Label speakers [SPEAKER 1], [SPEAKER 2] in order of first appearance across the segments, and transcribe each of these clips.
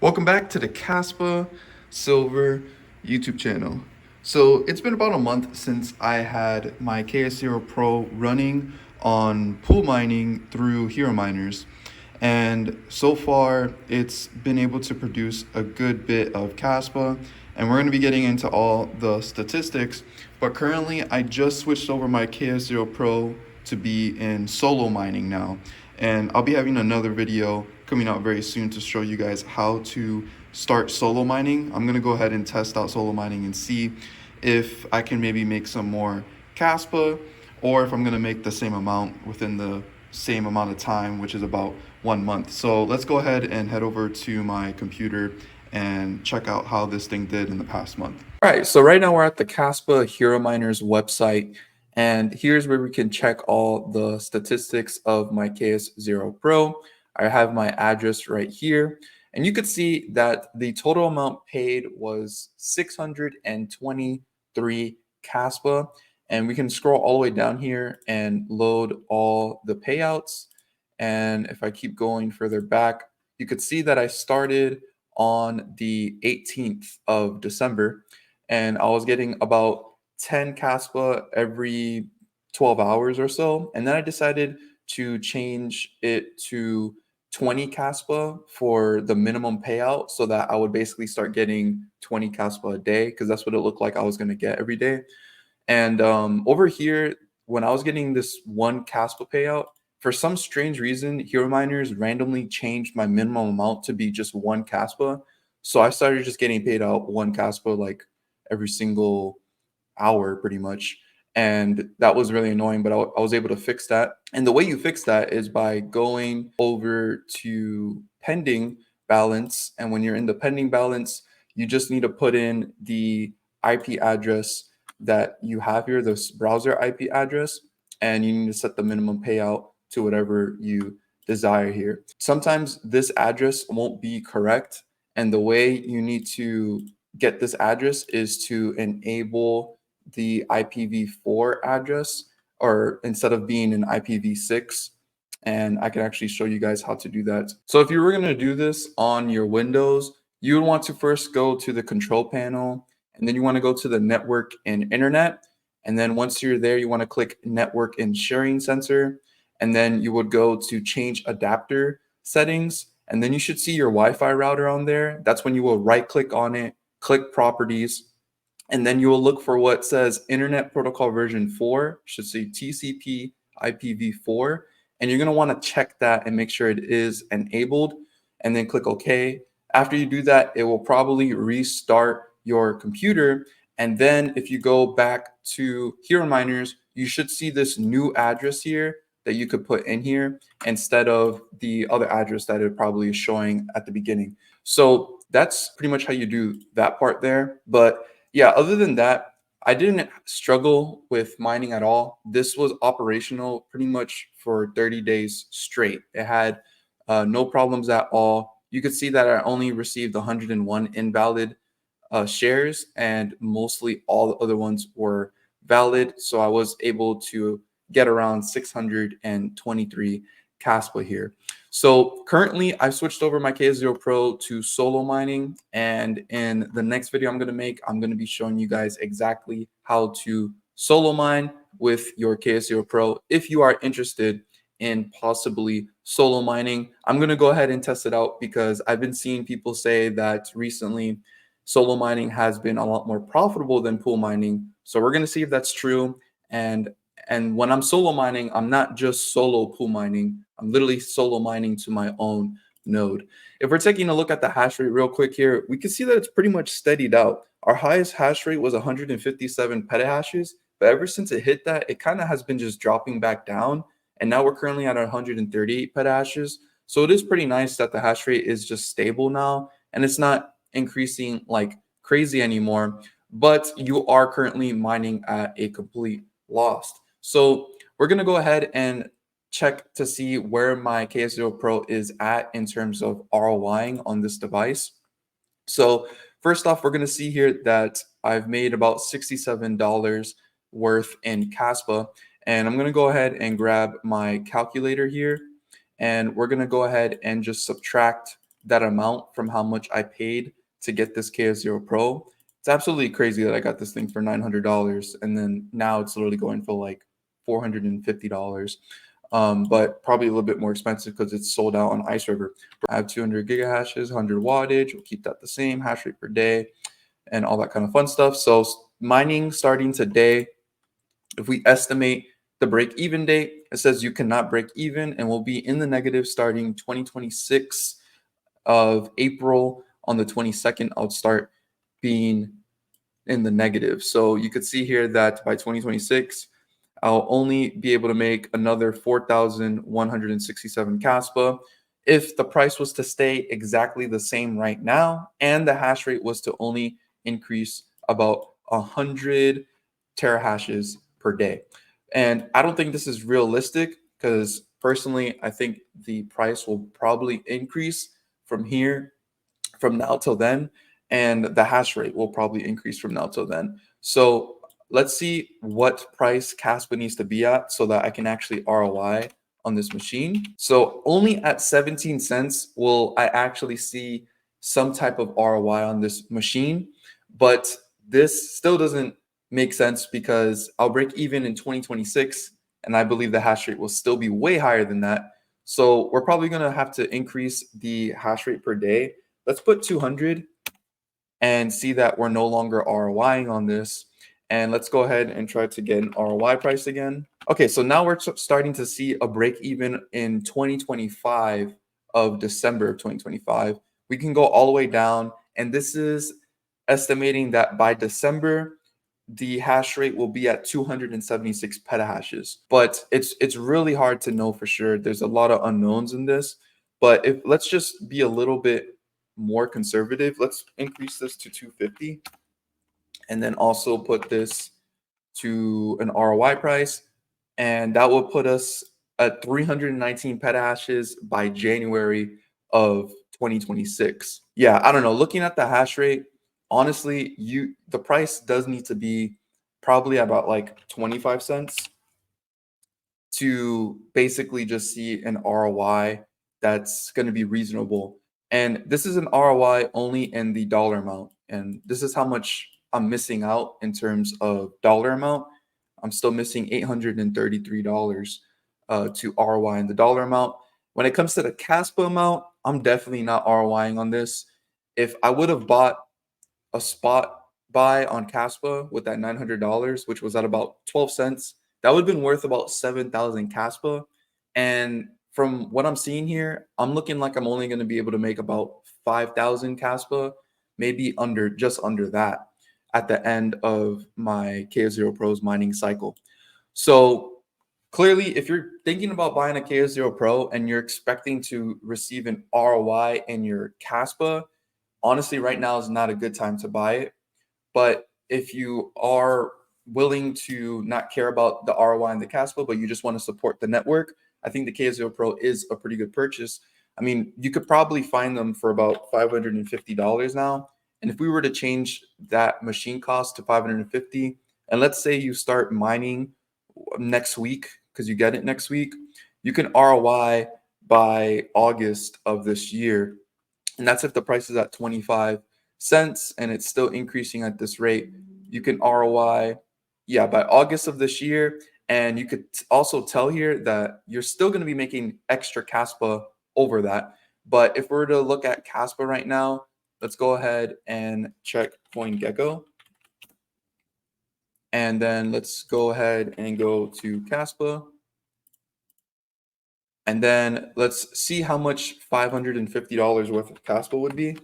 [SPEAKER 1] Welcome back to the Kaspa Silver YouTube channel. So it's been about a month since I had my KS0 Pro running on pool mining through Hero Miners. And so far it's been able to produce a good bit of Kaspa, and we're going to be getting into all the statistics. But currently I just switched over my KS0 Pro to be in solo mining now. And I'll be having another video coming out very soon to show you guys how to start solo mining. I'm gonna go ahead and test out solo mining and see if I can maybe make some more Kaspa, or if I'm gonna make the same amount within the same amount of time, which is about 1 month. So let's go ahead and head over to my computer and check out how this thing did in the past month. All right, so right now we're at the Kaspa Hero Miners website, and here's where we can check all the statistics of my KS0 Pro. I have my address right here, and you could see that the total amount paid was 623 Kaspa, and we can scroll all the way down here and load all the payouts. And if I keep going further back, you could see that I started on the 18th of December, and I was getting about 10 Kaspa every 12 hours or so. And then I decided to change it to 20 Kaspa for the minimum payout, so that I would basically start getting 20 Kaspa a day, because that's what it looked like I was going to get every day. And over here, when I was getting this one Kaspa payout, for some strange reason, Hero Miners randomly changed my minimum amount to be just one Kaspa. So I started just getting paid out one Kaspa like every single hour pretty much. And that was really annoying, but I was able to fix that. And the way you fix that is by going over to pending balance. And when you're in the pending balance, you just need to put in the IP address that you have here, this browser IP address, and you need to set the minimum payout to whatever you desire here. Sometimes this address won't be correct, and the way you need to get this address is to enable the IPv4 address, or instead of being an IPv6. And I can actually show you guys how to do that. So if you were going to do this on your Windows, you would want to first go to the control panel, and then you want to go to the network and internet. And then once you're there, you want to click network and sharing sensor. And then you would go to change adapter settings. And then you should see your Wi-Fi router on there. That's when you will right click on it, click properties, and then you will look for what says Internet Protocol version 4, should say TCP IPv4, and you're going to want to check that and make sure it is enabled, and then click OK. After you do that, it will probably restart your computer, and then if you go back to Hero Miners, you should see this new address here that you could put in here instead of the other address that it probably is showing at the beginning. So that's pretty much how you do that part there. But yeah, other than that, I didn't struggle with mining at all. This was operational pretty much for 30 days straight. It had no problems at all. You could see that I only received 101 invalid shares, and mostly all the other ones were valid. So I was able to get around 623 Kaspa here. So currently I've switched over my KS0 Pro to solo mining, and in the next video I'm going to make, I'm going to be showing you guys exactly how to solo mine with your KS0 Pro. If you are interested in possibly solo mining, I'm going to go ahead and test it out, because I've been seeing people say that recently solo mining has been a lot more profitable than pool mining. So we're going to see if that's true. And when I'm solo mining, I'm not just solo pool mining. I'm literally solo mining to my own node. If we're taking a look at the hash rate real quick here, we can see that it's pretty much steadied out. Our highest hash rate was 157 petahashes, but ever since it hit that, it kind of has been just dropping back down. And now we're currently at 138 petahashes. So it is pretty nice that the hash rate is just stable now, and it's not increasing like crazy anymore, but you are currently mining at a complete loss. So we're going to go ahead and check to see where my KS0 Pro is at in terms of ROIing on this device. So first off, we're going to see here that I've made about $67 worth in Kaspa. And I'm going to go ahead and grab my calculator here. And we're going to go ahead and just subtract that amount from how much I paid to get this KS0 Pro. It's absolutely crazy that I got this thing for $900 and then now it's literally going for like $450. But probably a little bit more expensive because it's sold out on Ice River. I have 200 gigahashes, 100 wattage. We'll keep that the same, hash rate per day, and all that kind of fun stuff. So mining starting today, if we estimate the break even date, it says you cannot break even and will be in the negative starting 2026 of April. On the 22nd, I'll start being in the negative. So you could see here that by 2026, I'll only be able to make another 4,167 Kaspa. If the price was to stay exactly the same right now and the hash rate was to only increase about 100 terahashes per day. And I don't think this is realistic because personally, I think the price will probably increase from here, from now till then, and the hash rate will probably increase from now till then. So let's see what price Kaspa needs to be at so that I can actually ROI on this machine. So only at 17 cents will I actually see some type of ROI on this machine, but this still doesn't make sense because I'll break even in 2026 and I believe the hash rate will still be way higher than that. So we're probably going to have to increase the hash rate per day. Let's put 200 and see that we're no longer ROIing on this. And let's go ahead and try to get an ROI price again. Okay, so now we're starting to see a break even in 2025 of December of 2025. We can go all the way down, and this is estimating that by December, the hash rate will be at 276 petahashes. But it's really hard to know for sure. There's a lot of unknowns in this. But if let's just be a little bit more conservative, let's increase this to 250 and then also put this to an ROI price, and that will put us at 319 petahashes by January of 2026. Yeah, I don't know. Looking at the hash rate, honestly, the price does need to be probably about like 25 cents to basically just see an ROI that's going to be reasonable. And this is an ROI only in the dollar amount. And this is how much I'm missing out in terms of dollar amount. I'm still missing $833 to ROI in the dollar amount. When it comes to the Kaspa amount, I'm definitely not ROIing on this. If I would have bought a spot buy on Kaspa with that $900, which was at about 12 cents, that would have been worth about 7,000 Kaspa. And from what I'm seeing here, I'm looking like I'm only going to be able to make about 5,000 Kaspa, maybe just under that at the end of my KS0 Pro's mining cycle. So clearly, if you're thinking about buying a KS0 Pro and you're expecting to receive an ROI in your Kaspa, honestly, right now is not a good time to buy it. But if you are willing to not care about the ROI and the Kaspa, but you just want to support the network, I think the KS0 Pro is a pretty good purchase. I mean, you could probably find them for about $550 now. And if we were to change that machine cost to 550, and let's say you start mining next week because you get it next week, you can ROI by August of this year. And that's if the price is at 25 cents and it's still increasing at this rate. You can ROI, yeah, by August of this year. And you could also tell here that you're still going to be making extra Kaspa over that. But if we're to look at Kaspa right now, let's go ahead and check CoinGecko. And then let's go ahead and go to Kaspa. And then let's see how much $550 worth of Kaspa would be.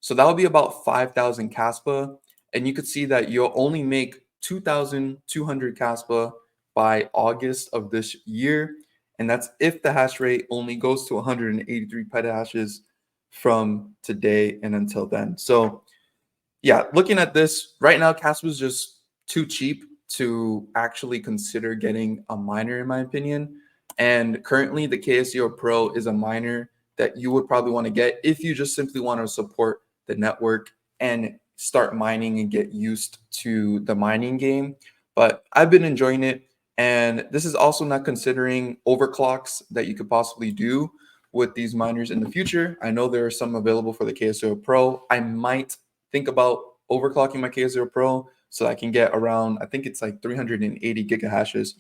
[SPEAKER 1] So that would be about 5,000 Kaspa. And you could see that you'll only make 2,200 Kaspa by August of this year. And that's if the hash rate only goes to 183 petahashes from today and until then. So yeah, looking at this right now, Kaspa is just too cheap to actually consider getting a miner, in my opinion. And currently, the KS0 Pro is a miner that you would probably want to get if you just simply want to support the network and start mining and get used to the mining game. But I've been enjoying it. And this is also not considering overclocks that you could possibly do. with these miners in the future. I know there are some available for the KS0 Pro. I might think about overclocking my KS0 Pro so I can get around, I think it's like 380 gigahashes.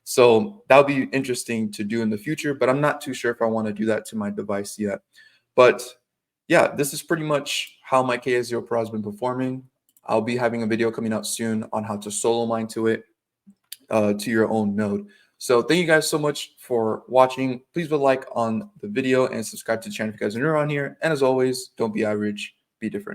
[SPEAKER 1] So that would be interesting to do in the future, but I'm not too sure if I want to do that to my device yet. But yeah, this is pretty much how my KS0 Pro has been performing. I'll be having a video coming out soon on how to solo mine to it, to your own node. So thank you guys so much for watching. Please put a like on the video and subscribe to the channel if you guys are new around here. And as always, don't be average, be different.